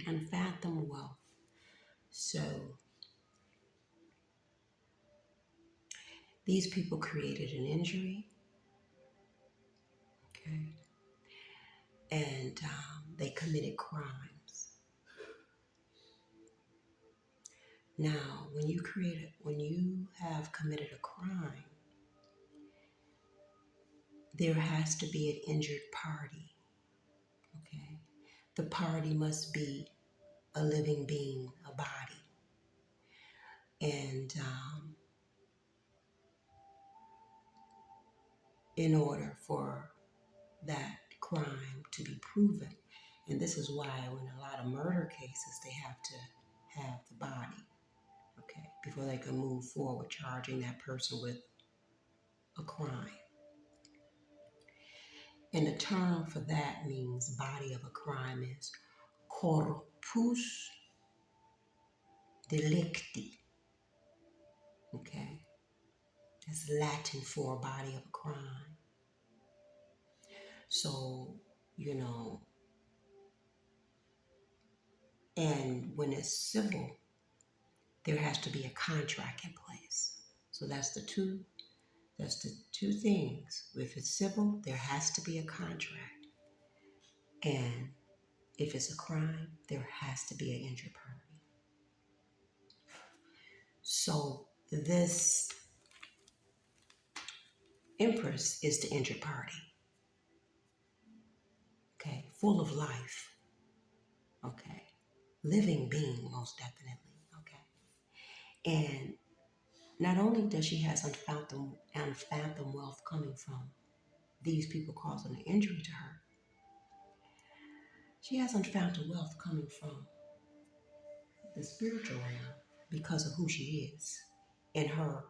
Unfathomed wealth. So these people created an injury, okay, and they committed crimes. Now, when you have committed a crime, there has to be an injured party, okay? The party must be a living being, a body. And in order for that crime to be proven, and this is why in a lot of murder cases, they have to have the body, okay, before they can move forward charging that person with a crime. And the term for that means body of a crime is corpus delicti, okay? That's Latin for body of a crime. So, and when it's civil, there has to be a contract in place. So that's the two things. If it's civil, there has to be a contract. And if it's a crime, there has to be an injured party. So this Empress is the injured party, okay? Full of life, okay? Living being, most definitely, okay? And not only does she have unfathomed wealth coming from these people causing an injury to her, she has unfathomed wealth coming from the spiritual realm because of who she is and her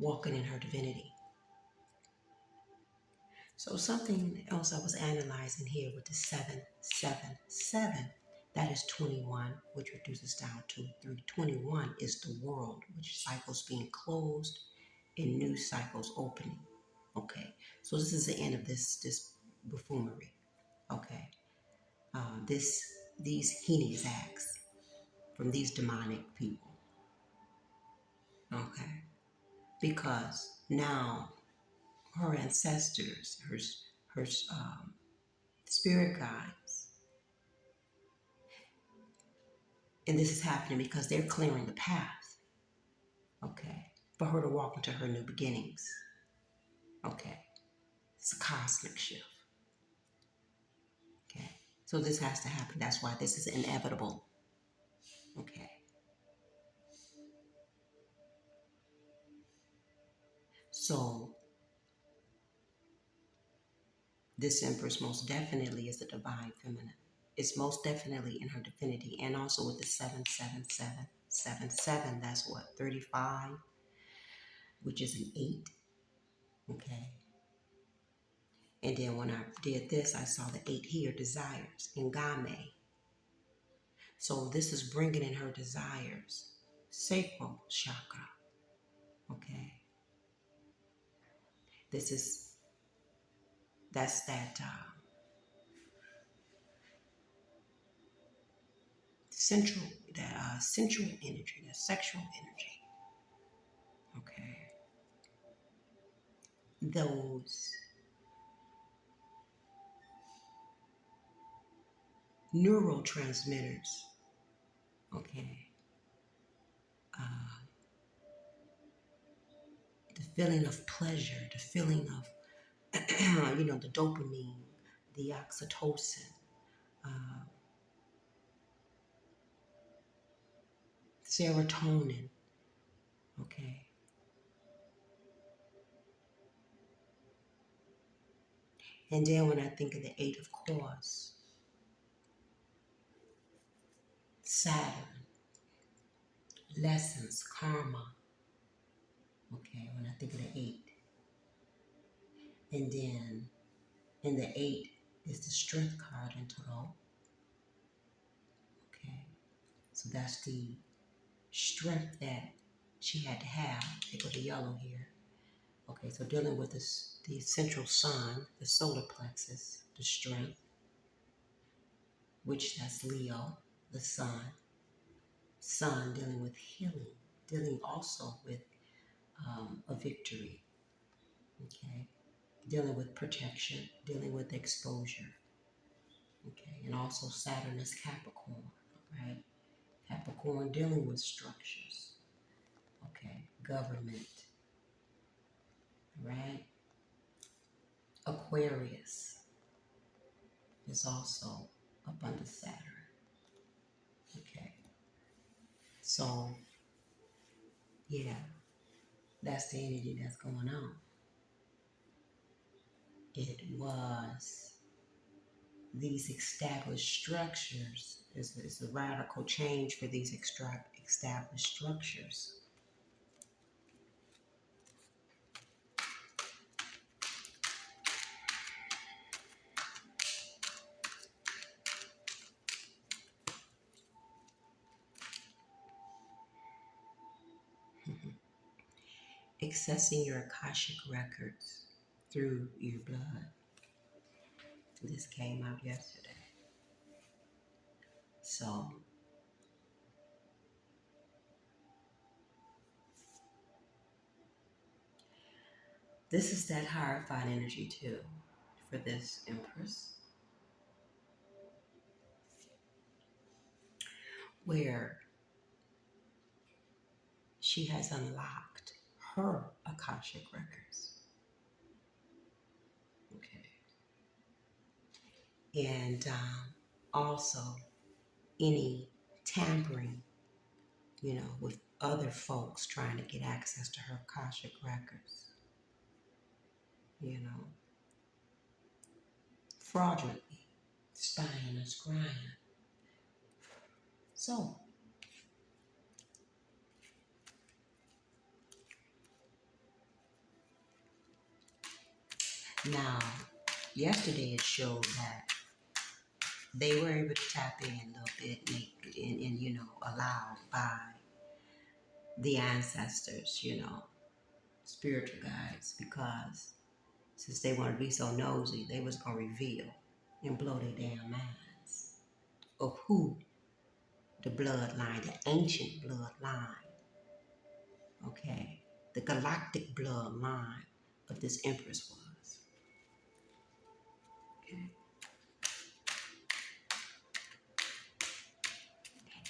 walking in her divinity. So something else I was analyzing here with the 777, that is 21, which reduces down to 3. 21 is the world, which cycles being closed and new cycles opening. Okay, so this is the end of this buffoonery. Okay, these heinous acts from these demonic people. Okay, because now her ancestors, her spirit guides, and this is happening because they're clearing the path. Okay, for her to walk into her new beginnings. Okay, it's a cosmic shift. Okay, so this has to happen. That's why this is inevitable. Okay. So this Empress most definitely is the divine feminine. It's most definitely in her divinity, and also with the 777. 77, that's what, 35, which is an 8. Okay. And then when I did this, I saw the 8 here, desires, in Game. So this is bringing in her desires, sacral chakra. Okay. That's that sensual energy, that sexual energy. Okay. Those neurotransmitters. Okay. The feeling of pleasure, the feeling of, the dopamine, the oxytocin, serotonin. Okay. And then when I think of the 8 of course, Saturn, lessons, karma. Okay, when I think of the 8. And then in the 8 is the strength card in Tarot. Okay, so that's the strength that she had to have. They go to yellow here. Okay, so dealing with this, the central sun, the solar plexus, the strength. which that's Leo, the sun. Sun dealing with healing, dealing also with a victory, okay? Dealing with protection, dealing with exposure, okay? And also Saturn is Capricorn, right? Capricorn dealing with structures, okay? Government, right? Aquarius is also up under Saturn, okay? So, yeah, that's the energy that's going on. It was these established structures is a radical change for these established structures. Accessing your Akashic records through your blood. This came out yesterday. So this is that hierophant energy too for this Empress, where she has unlocked her Akashic records. Okay. And also any tampering, with other folks trying to get access to her Akashic records, fraudulently, spying and scrying. So, now, yesterday it showed that they were able to tap in a little bit and allowed by the ancestors, spiritual guides, because since they want to be so nosy, they was going to reveal and blow their damn minds of who the bloodline, the ancient bloodline, okay, the galactic bloodline of this Empress was. Okay.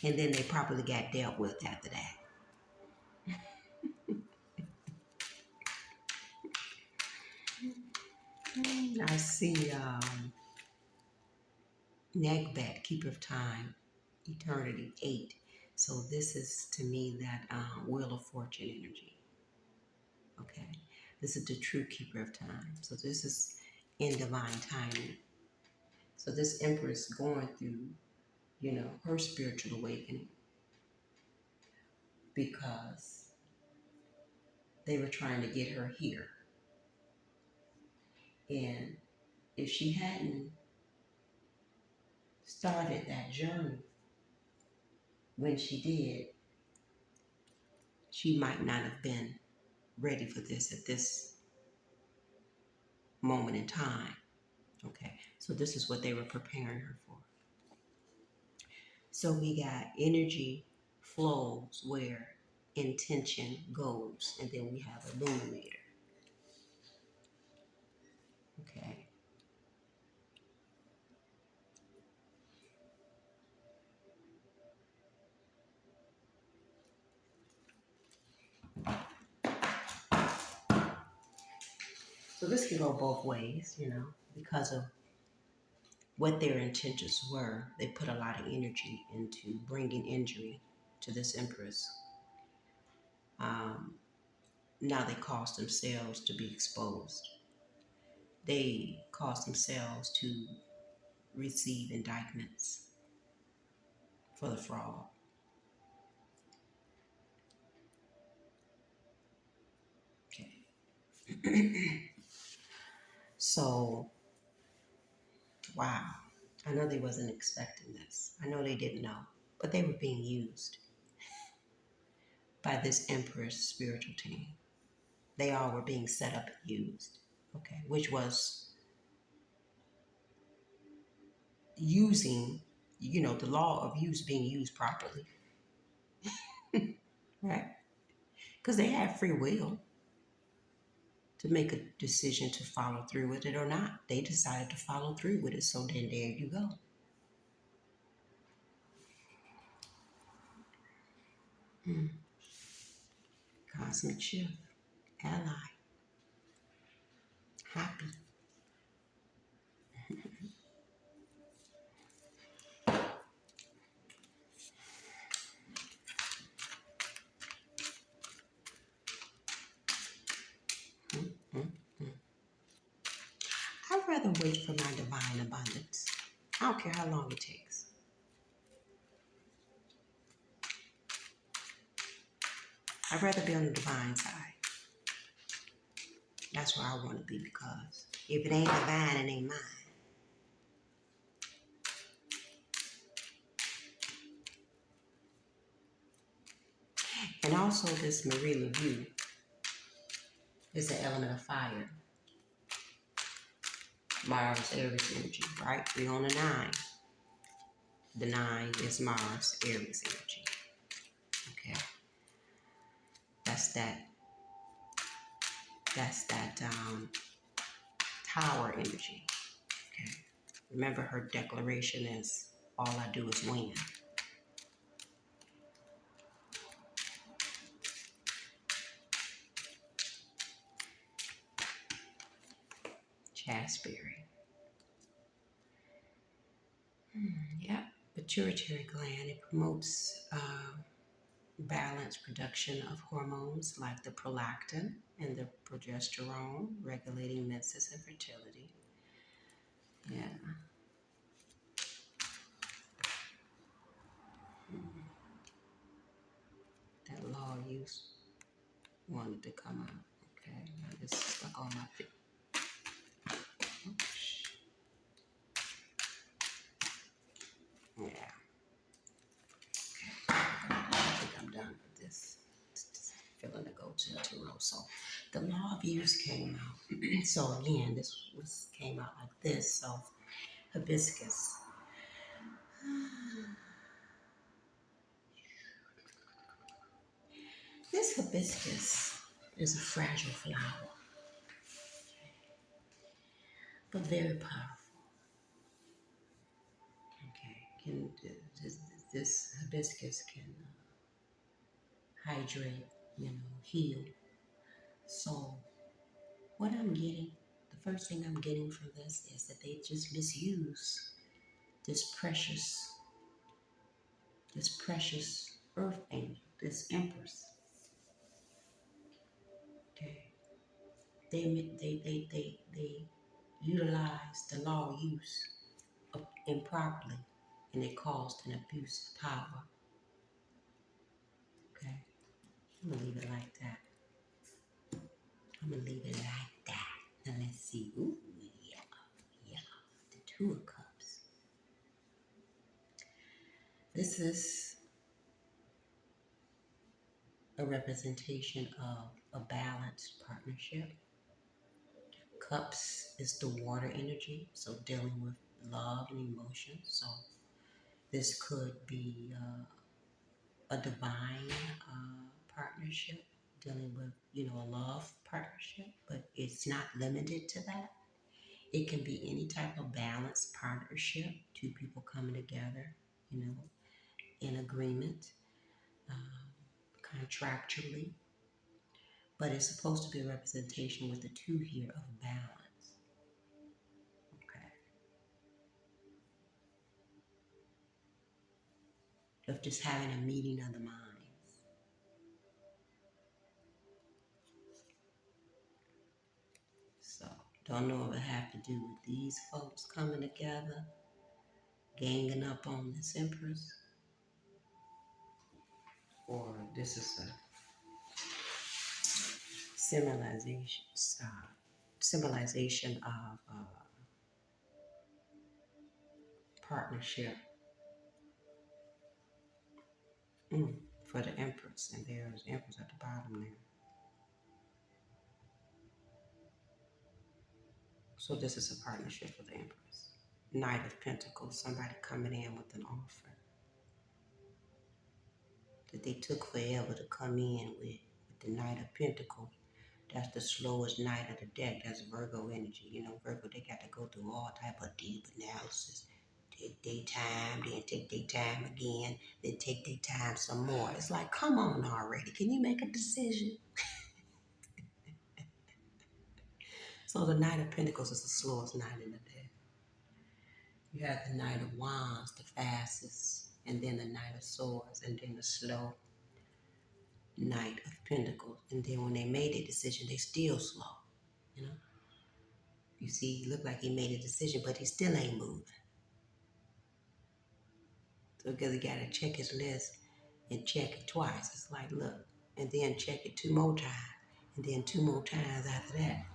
And then they probably got dealt with after that. I see Negbet, Keeper of Time, Eternity 8. So this is to me that Wheel of Fortune energy. Okay. This is the true Keeper of Time. So this is in divine timing. So this Empress going through, her spiritual awakening because they were trying to get her here. And if she hadn't started that journey when she did, she might not have been ready for this at this moment in time. Okay, so this is what they were preparing her for. So we got energy flows where intention goes, and then we have illuminator. Okay. So this can go both ways, because of what their intentions were. They put a lot of energy into bringing injury to this Empress. Now they caused themselves to be exposed. They caused themselves to receive indictments for the fraud. Okay. So, wow. I know they wasn't expecting this. I know they didn't know. But they were being used by this Empress spiritual team. They all were being set up and used. Okay. Which was using the law of use being used properly, right? Because they have free will to make a decision to follow through with it or not. They decided to follow through with it, so then there you go. Mm. Cosmic shift, ally, happy. Mm, mm, mm. I'd rather wait for my divine abundance. I don't care how long it takes. I'd rather be on the divine side. That's where I want to be, because if it ain't divine, it ain't mine. And also, this Marie Laveau is the element of fire. Mars, Aries energy, right? We on a 9. The 9 is Mars, Aries energy. Okay. That's that. That's that Tower energy. Okay. Remember, her declaration is, all I do is win. Chasteberry. Yeah. Pituitary gland. It promotes balanced production of hormones like the prolactin and the progesterone, regulating menses and fertility. Yeah. That law use wanted to come out. Okay. Now this is stuck on my feet. Yeah. I think I'm done with this. Feeling to go to Turo. So the law of use came out. So again, this came out like this. So hibiscus. This hibiscus is a fragile flower, but very powerful. Okay, this hibiscus can hydrate, heal. So what I'm getting, the first thing I'm getting from this is that they just misuse this precious earth angel, this empress. Okay, they utilize the law of use improperly, and it caused an abuse of power. Okay, I'm gonna leave it like that. I'm gonna leave it like that. Now let's see. Ooh, yeah, yeah. The 2 of Cups. This is a representation of a balanced partnership. Cups is the water energy, so dealing with love and emotion. So this could be a divine partnership, dealing with, a love partnership, but it's not limited to that. It can be any type of balanced partnership, 2 people coming together, in agreement, contractually. But it's supposed to be a representation with the 2 here of balance. Okay. Of just having a meeting of the minds. So, don't know if it have to do with these folks coming together, ganging up on this empress, or this is a symbolization of partnership for the empress, and there's empress at the bottom there. So this is a partnership with the empress. Knight of Pentacles, somebody coming in with an offer that they took forever to come in with the Knight of Pentacles. That's the slowest knight of the deck. That's Virgo energy. You know, Virgo, they got to go through all type of deep analysis. Take their time, then take their time again, then take their time some more. It's like, come on already. Can you make a decision? So the Knight of Pentacles is the slowest knight in the deck. You have the Knight of Wands, the fastest, and then the Knight of Swords, and then the slow Knight of Pentacles. And then when they made their decision, they still slow. You know? You see, he looked like he made a decision, but he still ain't moving. So because he got to check his list and check it twice. It's like, look, and then check it 2 more times, and then 2 more times after that.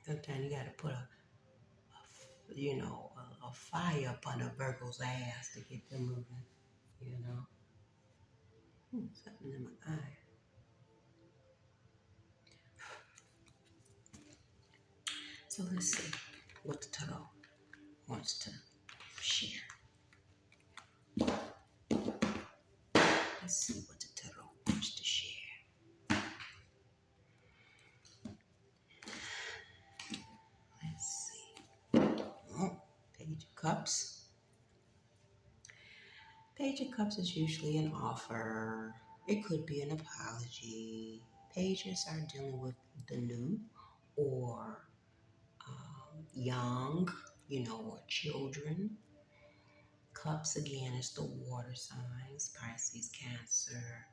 Sometimes you got to put a fire up under Virgo's ass to get them moving. You know, something in my eye. So let's see what the tarot wants to share. Let's see what the tarot wants to share. Let's see. Oh, Page of Cups. Page of Cups is usually an offer. It could be an apology. Pages are dealing with the new or young, or children. Cups again is the water signs, Pisces, Cancer,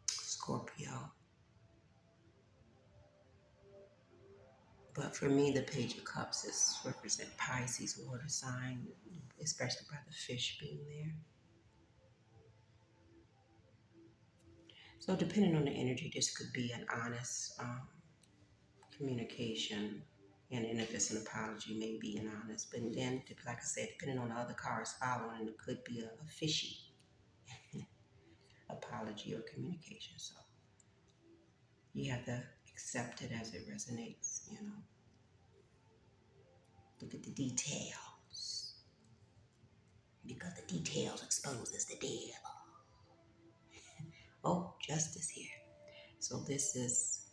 Scorpio. But for me, the Page of Cups represent Pisces water sign, especially by the fish being there. So depending on the energy, this could be an honest communication, and if it's an apology, maybe an honest. But then, like I said, depending on the other cards following, it could be a fishy apology or communication. So you have to accept it as it resonates. Look at the details, because the details exposes the devil. Oh, justice here. So this is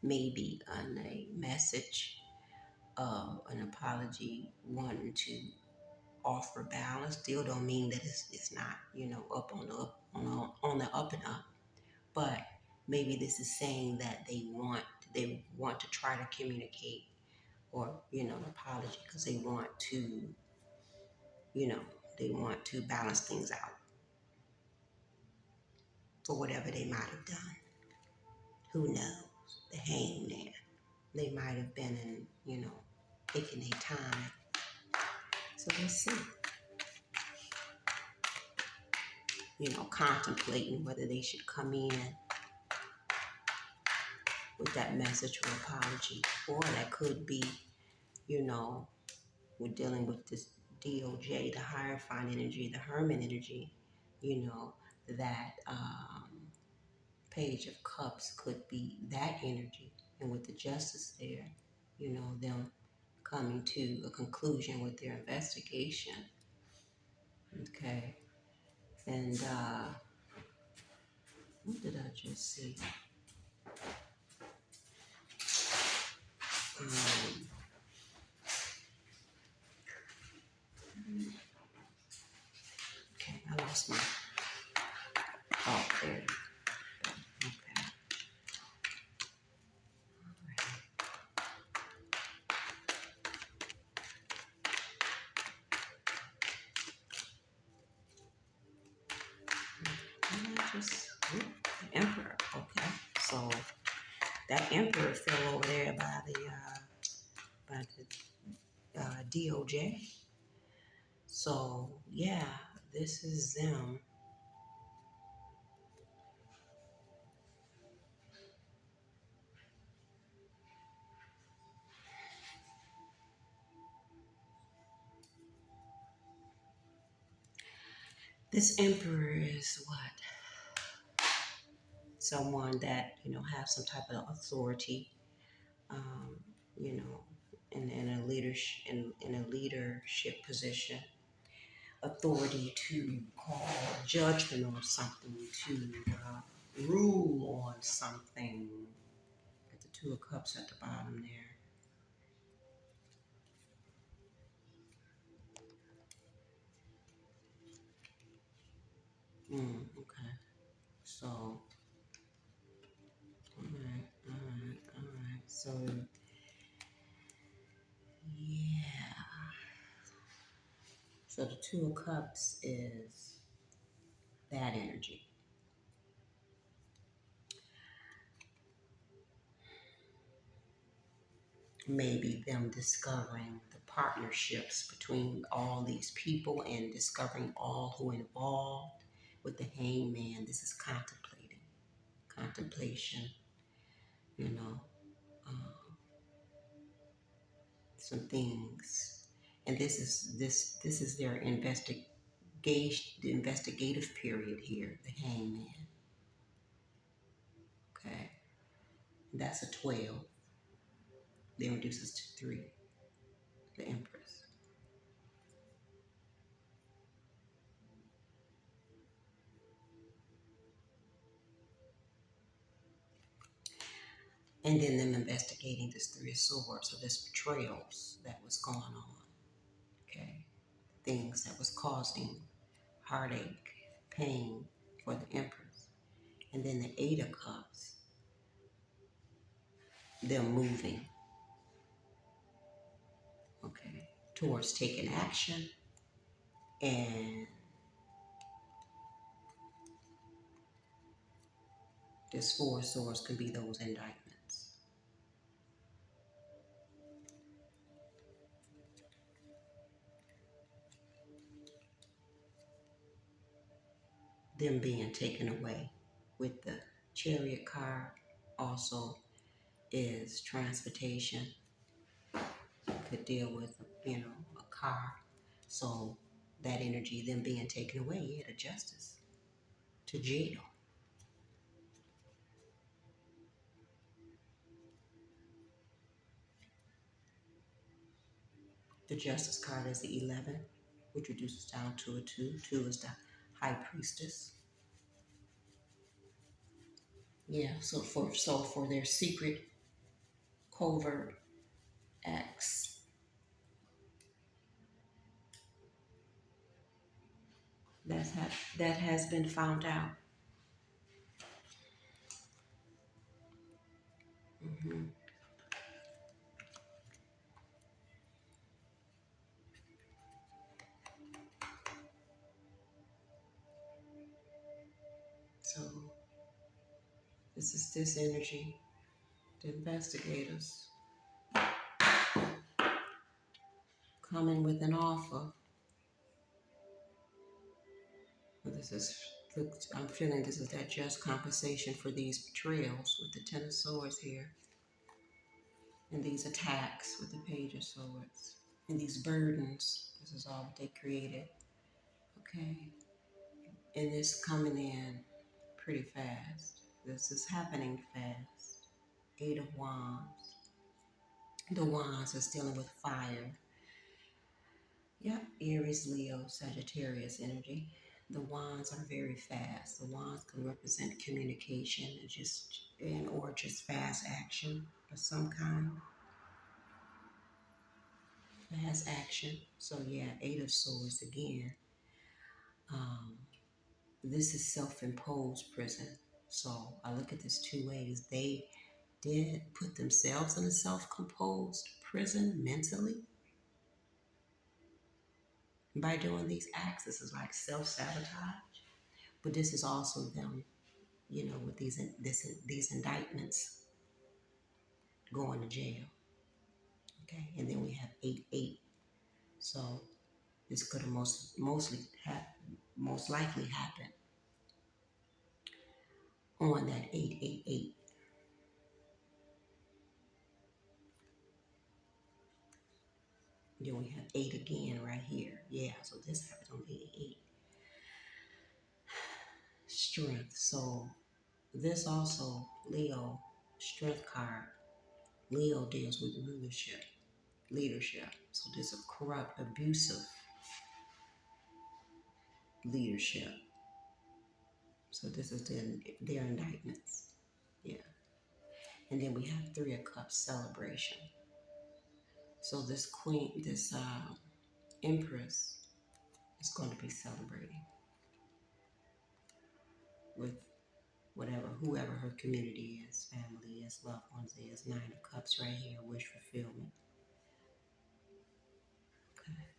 maybe a message of an apology, wanting to offer balance. Still don't mean that it's not, up on the up and up. But maybe this is saying that they want to try to communicate, or an apology, because they want to, they want to balance things out for whatever they might have done. Who knows? The hangman. They might have been in, taking their time. So let's see. Contemplating whether they should come in with that message or apology. Or that could be, we're dealing with this DOJ, the Hierophant energy, the Hermit energy, that Page of Cups could be that energy. And with the Justice there, them coming to a conclusion with their investigation. Okay. And what did I just see? Okay, I lost my. Oh, there. Okay. The Emperor. Okay, so that Emperor fell over there by the DOJ. So yeah, this is them. This emperor is what? Someone that, have some type of authority, um, you know, in a leadership in a leadership position, authority to call judgment on something, to rule on something. At the Two of Cups at the bottom there. Okay. So, all right, all right, all right. So, yeah. So the Two of Cups is that energy. Maybe them discovering the partnerships between all these people and discovering all who involved with the hangman. This is contemplation, you know, uh, some things. And this is their the investigative period here, the hangman. Okay. That's a 12. Then reduces to 3, the empress. And then them investigating this 3 of Swords, so this betrayals that was going on. Okay. Things that was causing heartache, pain for the empress. And then the 8 of Cups, them moving, okay, towards taking action. And this 4 of Swords can be those indictments. Them being taken away. With the Chariot card also is transportation. Could deal with, a car. So that energy, them being taken away, yeah, to justice, to jail. The Justice card is the 11, which reduces down to a 2. 2 is the High Priestess. Yeah, so for their secret covert acts, that has been found out. hmm So this is this energy, the investigators coming with an offer. This is, I'm feeling this is that just compensation for these betrayals with the 10 of Swords here, and these attacks with the Page of Swords, and these burdens. This is all what they created. Okay, and it's coming in pretty fast. This is happening fast. 8 of Wands. The Wands is dealing with fire. Yep, Aries, Leo, Sagittarius energy. The wands are very fast. The wands can represent communication or just fast action of some kind. Fast action. So yeah, 8 of Swords again. Um, this is self-imposed prison. So I look at this 2 ways. They did put themselves in a self-composed prison mentally by doing these acts. This is like self-sabotage. But this is also them, with these indictments going to jail. Okay, and then we have 8-8. So this could have most likely happen on that 8-8-8. Then we have 8 again right here. Yeah, so this happened on 8-8. strength. So this also, Leo, strength card. Leo deals with leadership. So this is corrupt, abusive leadership. So this is their indictments. Yeah. And then we have Three of Cups celebration. So this Empress is going to be celebrating with whoever her community is, family is, loved ones is. Nine of Cups right here, wish fulfillment. Okay.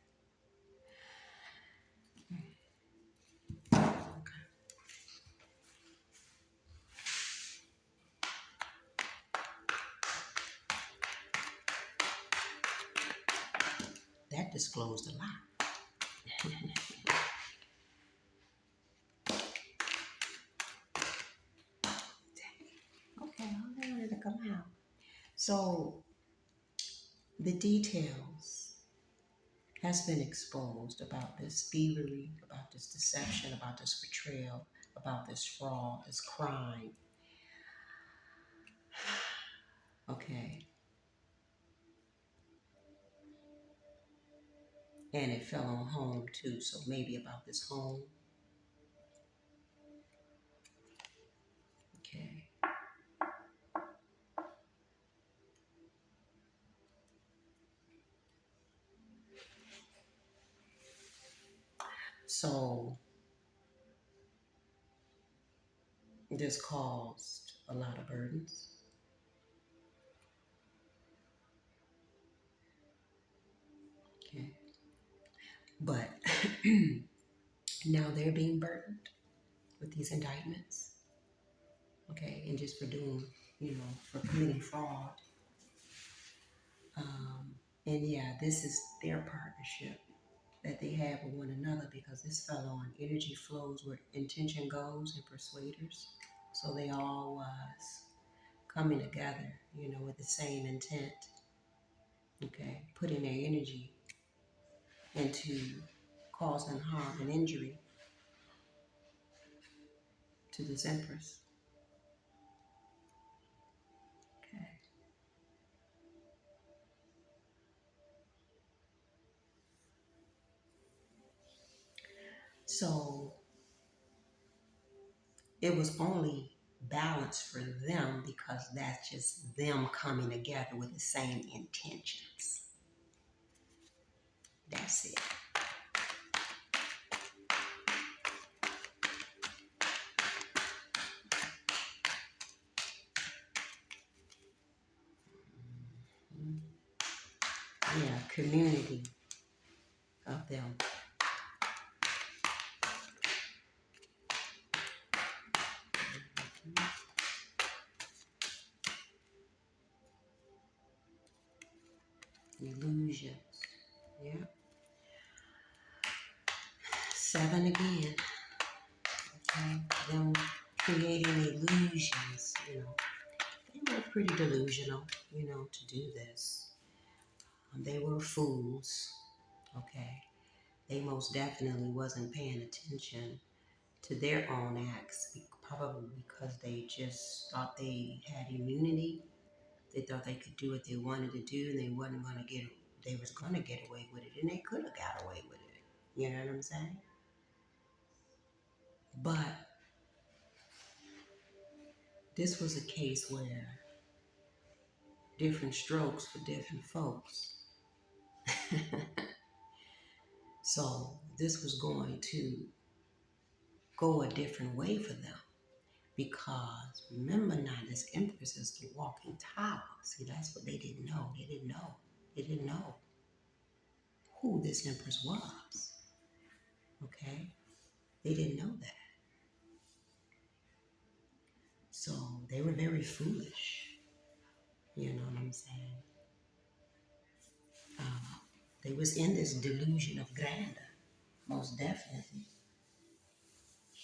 That disclosed a lot. Okay, I wanted to come out. So the details has been exposed about this thievery, about this deception, about this betrayal, about this fraud, this crime. Okay. And it fell on home too, so maybe about this home. Okay. So this caused a lot of burdens. Okay. But now they're being burdened with these indictments. Okay. And just for doing, for committing fraud. And yeah, this is their partnership that they have with one another, because this fell on energy flows where intention goes and persuaders. So they all was coming together, with the same intent. Okay, putting their energy into causing harm and injury to this Empress. Okay. So it was only balanced for them because that's just them coming together with the same intentions. That's it. Yeah, community of them. Illusions. Yeah. Seven again. Okay. Them creating illusions, They were pretty delusional, to do this. They were fools. Okay. They most definitely wasn't paying attention to their own acts, probably because they just thought they had immunity. They thought they could do what they wanted to do, and they was gonna get away with it, and they could have got away with it. You know what I'm saying? But this was a case where different strokes for different folks. So this was going to go a different way for them. Because remember now, this Empress is the walking tower. See, that's what they didn't know. They didn't know. They didn't know who this Empress was. Okay? They didn't know that. So they were very foolish. You know what I'm saying? They was in this delusion of grandeur, most definitely,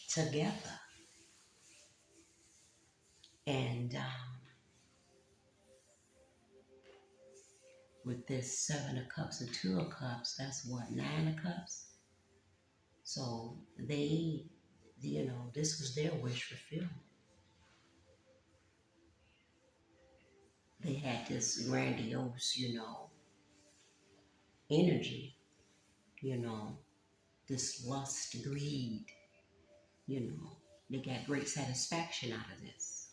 together. And with this Seven of Cups and Two of Cups, that's what, Nine of Cups? So they, this was their wish fulfillment. They had this grandiose, energy, you know, this lust, greed, you know. They got great satisfaction out of this.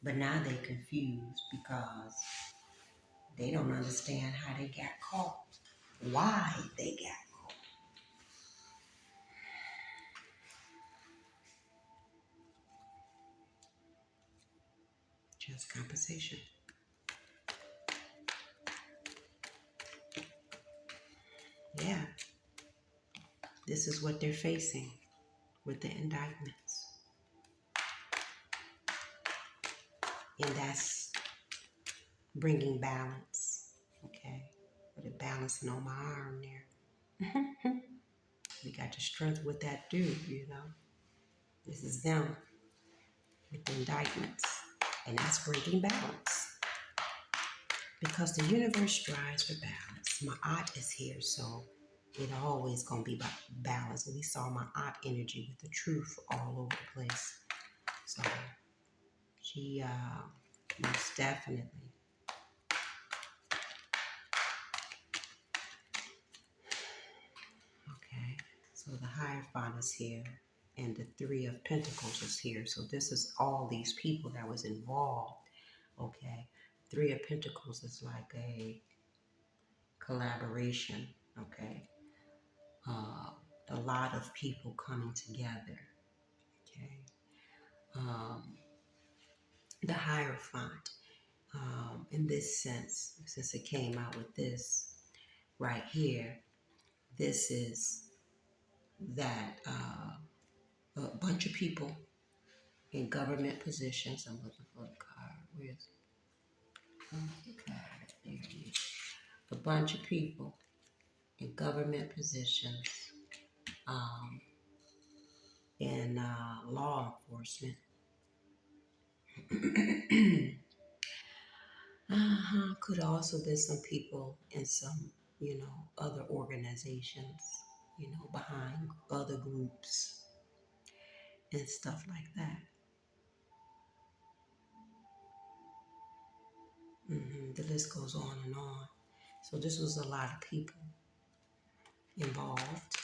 But now they're confused because they don't understand how they got caught, why they got caught. Just compensation. Yeah, this is what they're facing with the indictments. And that's bringing balance. Okay, put a balancing on my arm there. We got the strength with that too, This is them with the indictments. And that's bringing balance. Because the universe strives for balance. My aunt is here, so it always gonna be about balance. And we saw my aunt energy with the truth all over the place. So she most definitely. Okay. So the Hierophant is here and the Three of Pentacles is here. So this is all these people that was involved. Okay. Three of Pentacles is like a collaboration. Okay. A lot of people coming together. Okay. The Hierophant, in this sense, since it came out with this right here, this is that a bunch of people in government positions. I'm looking for the card. Where's the card? There it is. A bunch of people in government positions, um, in law enforcement. Could also be some people in some, other organizations, behind other groups and stuff like that. The list goes on and on. So this was a lot of people involved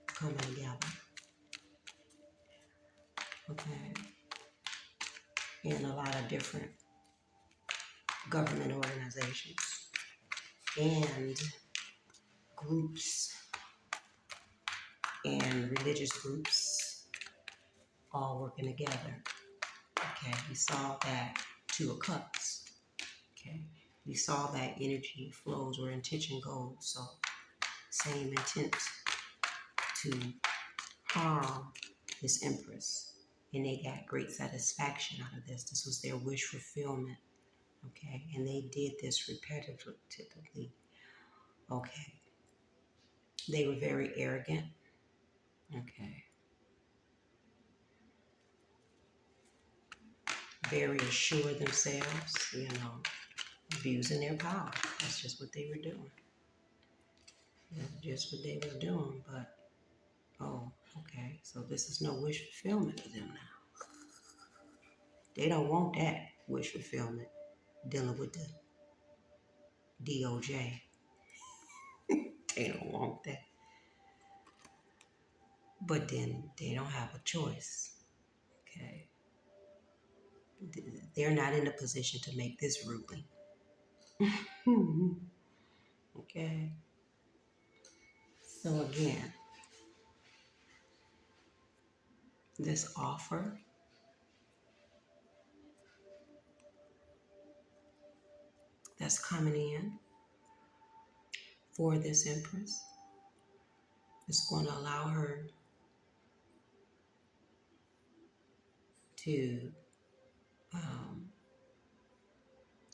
coming together. Okay. In a lot of different government organizations and groups and religious groups all working together. Okay, we saw that Two of Cups. Okay, we saw that energy flows where intention goes. So same intent to harm this Empress. And they got great satisfaction out of this. This was their wish fulfillment. Okay, and they did this repetitively. Okay, they were very arrogant. Okay, very assured of themselves, abusing their power. That's just what they were doing. That's just what they were doing. But, okay, so this is no wish fulfillment for them now. They don't want that wish fulfillment dealing with the DOJ. They don't want that. But then they don't have a choice. Okay. They're not in a position to make this ruling. Okay. So again, this offer that's coming in for this Empress is going to allow her to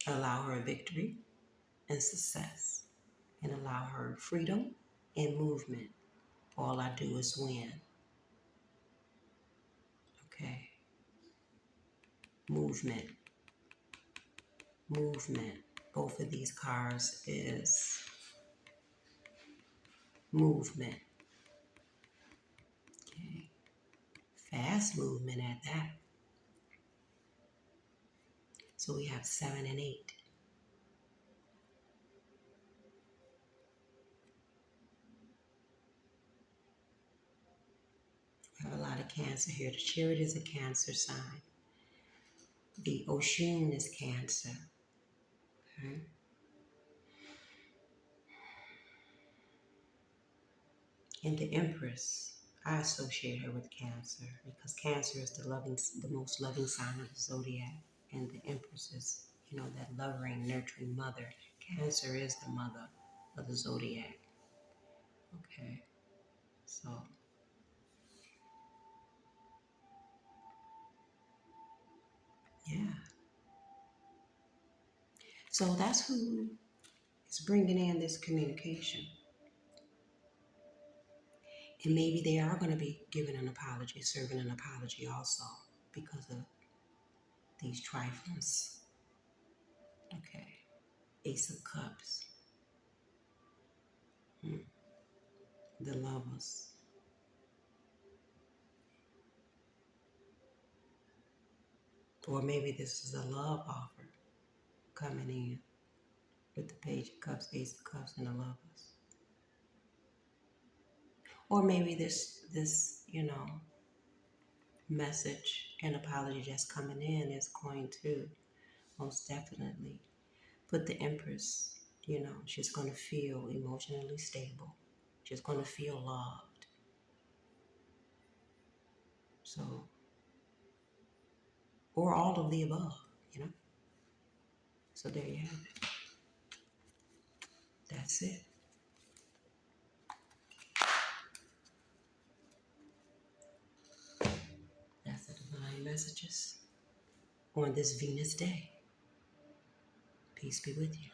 allow her victory and success and allow her freedom and movement. All I do is win. Okay. Movement. Both of these cards is movement. fast movement at that. So we have 7 and 8. We have a lot of Cancer here. The Chariot is a Cancer sign. The Oshun is Cancer. Okay? And the Empress, I associate her with Cancer because Cancer is the most loving sign of the zodiac, and the Empress is, that loving, nurturing mother. Cancer is the mother of the zodiac. Okay, so yeah, so that's who is bringing in this communication, and maybe they are going to be giving an apology, serving an apology also because of these trifles. Okay, Ace of Cups. The Lovers. Or maybe this is a love offer coming in with the Page of Cups, Ace of Cups, and the Lovers. Or maybe this message and apology that's coming in is going to most definitely put the Empress, she's going to feel emotionally stable. She's going to feel loved. So, or all of the above. So there you have it. That's it. That's the divine messages on this Venus day. Peace be with you.